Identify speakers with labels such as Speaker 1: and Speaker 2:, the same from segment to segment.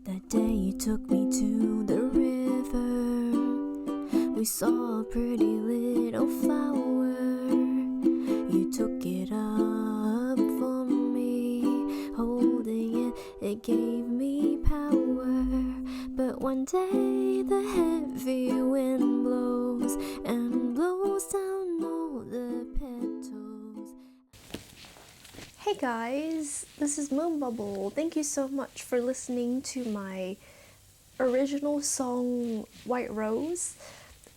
Speaker 1: That day you took me to the river. We saw a pretty little flower. You took it up for me. Holding it gave me power. But one day the heavy wind blows and blows down all the petals. Hey guys, this is Moonbubble. Thank you so much for listening to my original song White Rose.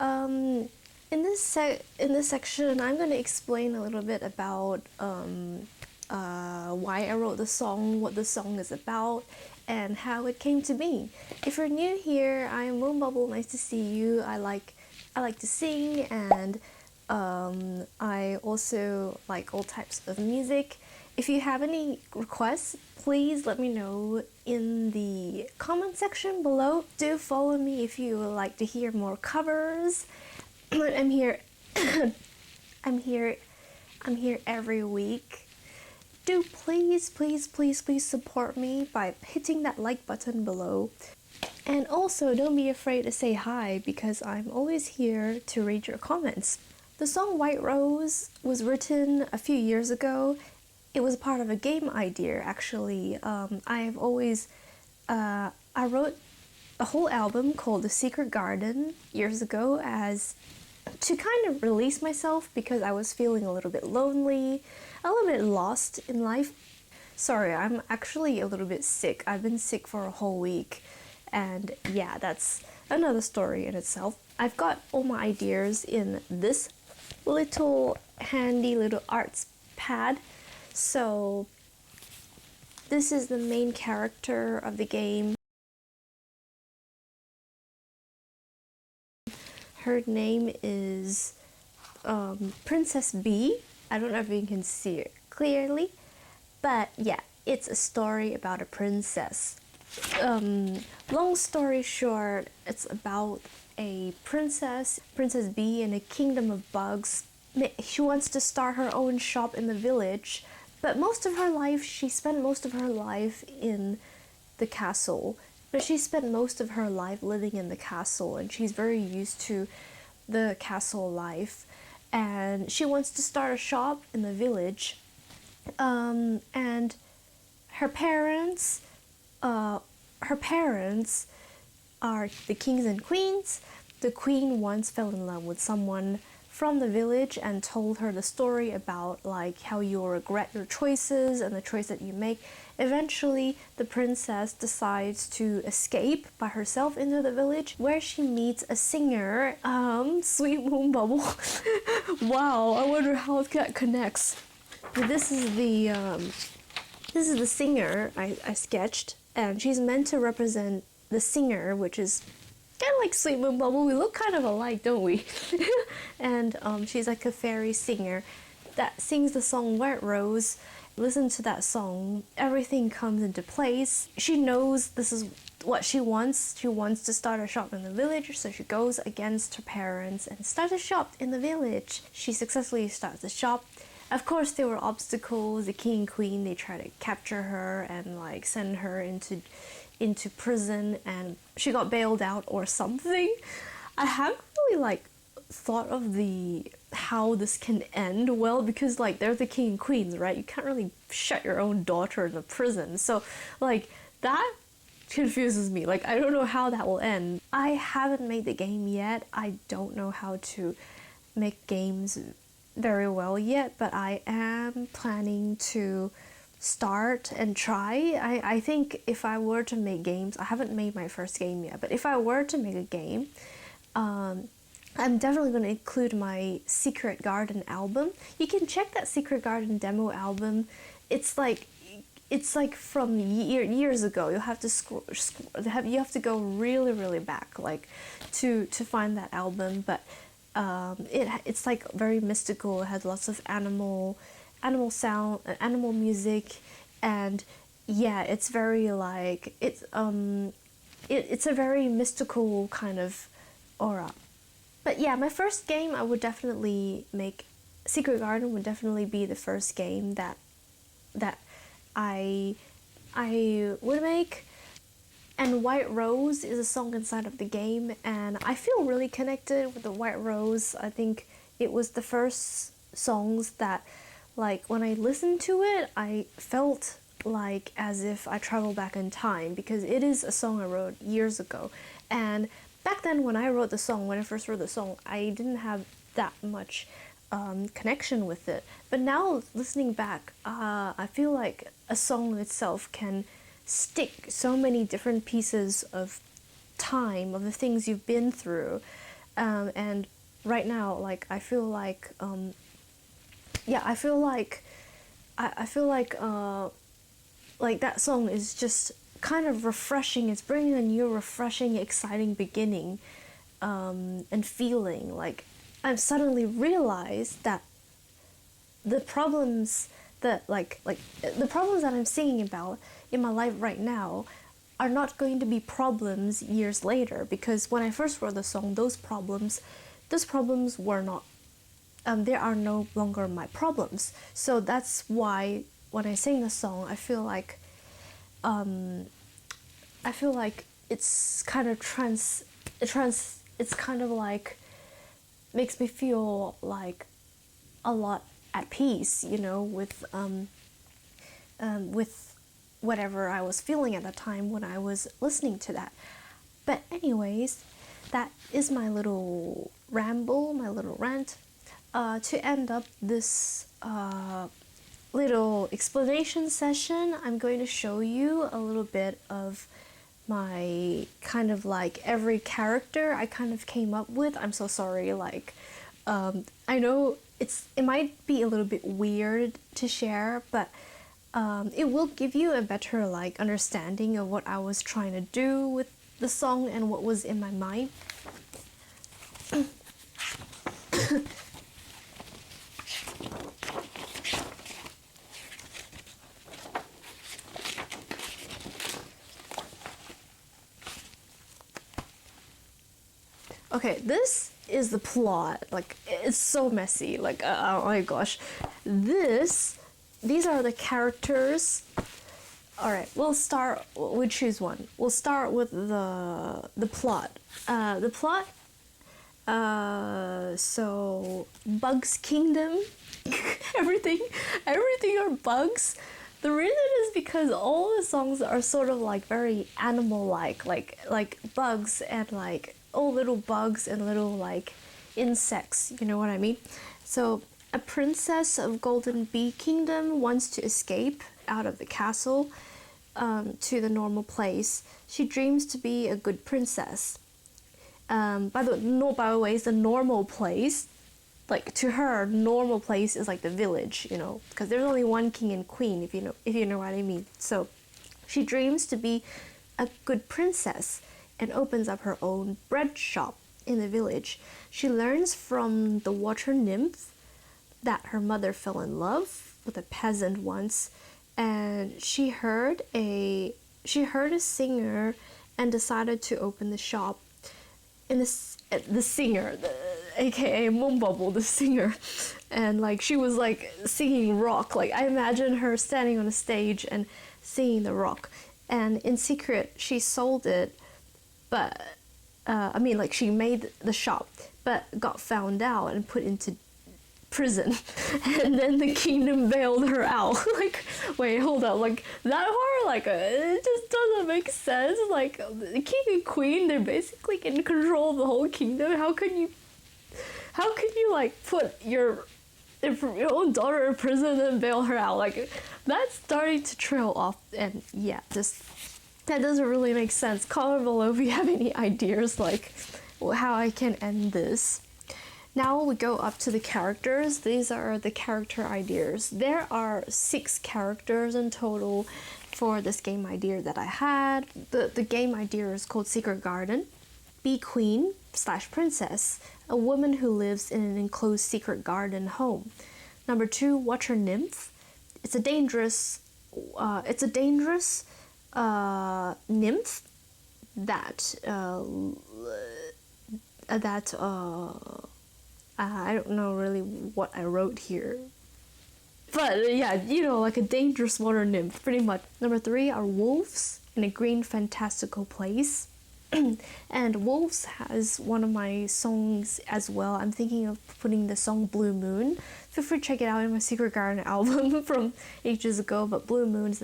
Speaker 1: In this section, I'm going to explain a little bit about why I wrote the song, what the song is about, and how it came to be. If you're new here, I am Moonbubble. Nice to see you. I like to sing, and I also like all types of music. If you have any requests, please let me know in the comment section below. Do follow me if you would like to hear more covers. I'm here I'm here every week. Do please support me by hitting that like button below. And also don't be afraid to say hi, because I'm always here to read your comments. The song White Rose was written a few years ago. It was part of a game idea, actually. I wrote a whole album called The Secret Garden years ago as to kind of release myself, because I was feeling a little bit lonely, a little bit lost in life. Sorry, I'm actually a little bit sick. I've been sick for a whole week, and yeah, that's another story in itself. I've got all my ideas in this little handy little arts pad. So this is the main character of the game. Her name is Princess B. I don't know if you can see it clearly, but yeah, it's a story about a princess. Long story short, it's about a princess, Princess B, in a kingdom of bugs. She wants to start her own shop in the village, but she spent most of her life in the castle. But she spent most of her life living in the castle, and she's very used to the castle life. And she wants to start a shop in the village. And her parents are the kings and queens. The queen once fell in love with someone from the village and told her the story about like how you'll regret your choices and the choice that you make. Eventually, the princess decides to escape by herself into the village, where she meets a singer, Sweet Moonbubble. Wow, I wonder how that connects. This is the singer I sketched, and she's meant to represent the singer, which is kind of like Sweet Moonbubble. We look kind of alike, don't we? And she's like a fairy singer that sings the song White Rose. Listen to that song, everything comes into place. She knows this is what she wants. She wants to start a shop in the village, so she goes against her parents and starts a shop in the village. She successfully starts the shop. Of course, there were obstacles. The king and queen, they try to capture her and like send her into prison, and she got bailed out or something. I haven't really like thought of how this can end well, because like they're the king and queens, right? You can't really shut your own daughter in the prison, so like that confuses me. Like, I don't know how that will end. I haven't made the game yet. I don't know how to make games very well yet, but I am planning to start and try. I think if I were to make games, I haven't made my first game yet, but if I were to make a game, I'm definitely going to include my Secret Garden album. You can check that Secret Garden demo album. It's like from years ago. You'll have to you have to go really back, like to find that album. But it's like very mystical. It has lots of animal sound, animal music, and yeah, it's very like it's a very mystical kind of aura. But yeah, my first game, I would definitely make Secret Garden would definitely be the first game that I would make. And White Rose is a song inside of the game, and I feel really connected with the White Rose. I think it was the first songs that, like, when I listened to it, I felt like as if I traveled back in time, because it is a song I wrote years ago. And back then when I wrote the song, when I first wrote the song, I didn't have that much connection with it. But now listening back, I feel like a song itself can stick so many different pieces of time, of the things you've been through. And right now, like, I feel like like that song is just kind of refreshing. It's bringing a new, refreshing, exciting beginning, and feeling. Like, I've suddenly realized that the problems that the problems that I'm singing about in my life right now are not going to be problems years later, because when I first wrote the song, those problems were not, they are no longer my problems. So that's why when I sing the song, I feel like it's kind of it's kind of like makes me feel like a lot at peace, you know, with whatever I was feeling at the time when I was listening to that. But anyways, that is my little ramble, my little rant. To end up this little explanation session, I'm going to show you a little bit of my kind of like every character I kind of came up with. I'm so sorry, like, I know it might be a little bit weird to share, but it will give you a better like understanding of what I was trying to do with the song and what was in my mind. Okay, this is the plot. Like, it's so messy. Like, oh my gosh. These are the characters. Alright, we'll choose one. We'll start with the plot. So Bugs Kingdom. everything are bugs. The reason is because all the songs are sort of like very animal-like, like bugs and like all little bugs and little like insects, you know what I mean? So a princess of Golden Bee Kingdom wants to escape out of the castle to the normal place. She dreams to be a good princess. By the way, it's the normal place. Like, to her, normal place is like the village, you know, because there's only one king and queen, if you know what I mean. So she dreams to be a good princess and opens up her own bread shop in the village. She learns from the water nymph that her mother fell in love with a peasant once, and she heard a singer and decided to open the shop. And the singer, aka Moonbubble, the singer, and like she was like singing rock. Like, I imagine her standing on a stage and singing the rock, and in secret she sold it. But like, she made the shop, but got found out and put into prison, and then the kingdom bailed her out. Like, wait, hold up, like that part, like it just doesn't make sense. Like, the king and queen, they're basically in control of the whole kingdom. How can you like put your own daughter in prison and bail her out? Like, that's starting to trail off, and yeah, just that doesn't really make sense. Comment below if you have any ideas, like how I can end this. Now we go up to the characters. These are the character ideas. There are 6 characters in total for this game idea that I had. The game idea is called Secret Garden. Bee Queen / Princess, a woman who lives in an enclosed secret garden home. Number 2, Water Nymph. It's a dangerous nymph that I don't know really what I wrote here, but yeah, you know, like a dangerous water nymph, pretty much. Number 3 are wolves. in a green fantastical place. And Wolves has one of my songs as well. I'm thinking of putting the song Blue Moon. Feel free to check it out in my Secret Garden album from ages ago. But Blue Moon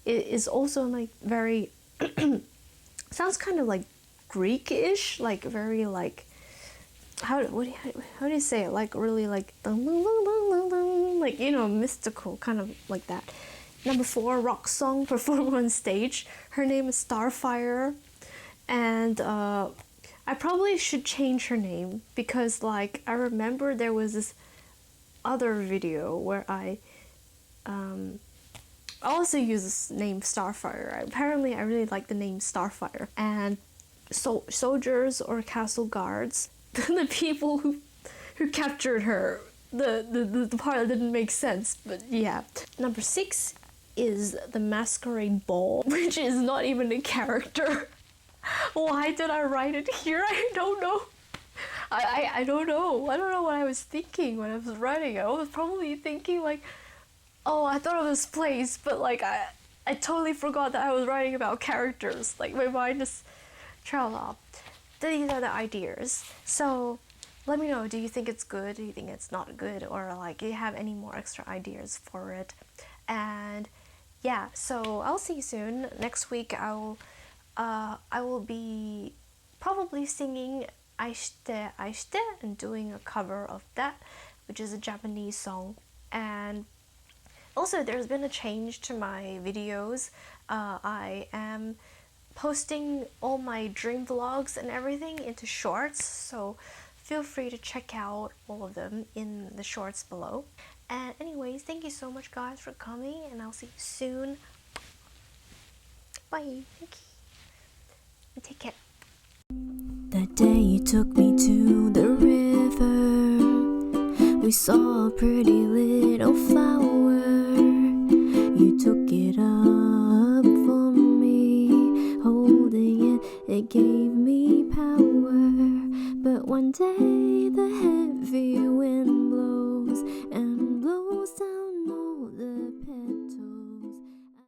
Speaker 1: is also like very sounds kind of like Greek-ish, like very like how do you say it? Like really like like, you know, mystical, kind of like that. Number 4, rock song performer on stage. Her name is Starfire. And I probably should change her name because, like, I remember there was this other video where I also use this name Starfire. Apparently, I really like the name Starfire. And soldiers or castle guards, the people who captured her, the part that didn't make sense, but yeah. Number 6 is the Masquerade Ball, which is not even a character. Why did I write it here? I don't know. I don't know. I don't know what I was thinking when I was writing. I was probably thinking like, oh, I thought of this place, but like I totally forgot that I was writing about characters. Like my mind just traveled off. These are the ideas. So let me know, do you think it's good? Do you think it's not good? Or like, do you have any more extra ideas for it? And yeah, so I'll see you soon. Next week I will be probably singing Aishite Aishite and doing a cover of that, which is a Japanese song. And also there's been a change to my videos. I am posting all my dream vlogs and everything into shorts, so feel free to check out all of them in the shorts below. And anyways, thank you so much guys for coming, and I'll see you soon. Bye. Thank you. Take care. That day you took me to the river. We saw a pretty little flower. You took it up for me. Holding it, it gave me power. But one day the heavy wind blows and